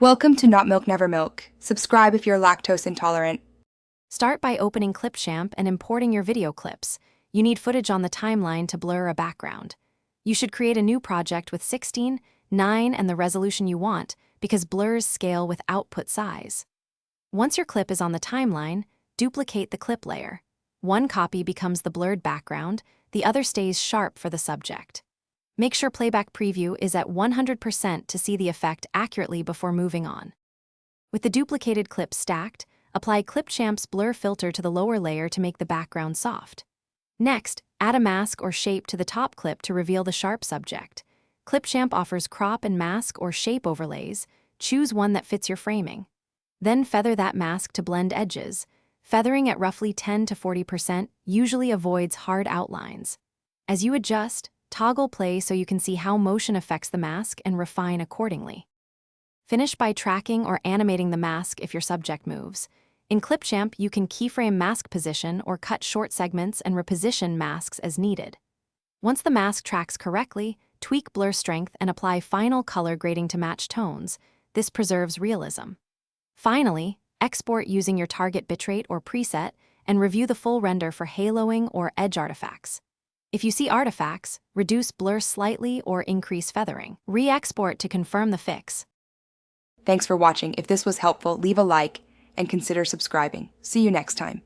Welcome to Not Milk Never Milk. Subscribe if you're lactose intolerant. Start by opening Clipchamp and importing your video clips. You need footage on the timeline to blur a background. You should create a new project with 16, 9, and the resolution you want, because blurs scale with output size. Once your clip is on the timeline, duplicate the clip layer. One copy becomes the blurred background, the other stays sharp for the subject. Make sure playback preview is at 100% to see the effect accurately before moving on. With the duplicated clip stacked, apply Clipchamp's blur filter to the lower layer to make the background soft. Next, add a mask or shape to the top clip to reveal the sharp subject. Clipchamp offers crop and mask or shape overlays. Choose one that fits your framing. Then feather that mask to blend edges. Feathering at roughly 10 to 40% usually avoids hard outlines. As you adjust, toggle play so you can see how motion affects the mask and refine accordingly. Finish by tracking or animating the mask if your subject moves. In Clipchamp, you can keyframe mask position or cut short segments and reposition masks as needed. Once the mask tracks correctly, tweak blur strength and apply final color grading to match tones. This preserves realism. Finally, export using your target bitrate or preset and review the full render for haloing or edge artifacts. If you see artifacts, reduce blur slightly or increase feathering. Re-export to confirm the fix. Thanks for watching. If this was helpful, leave a like and consider subscribing. See you next time.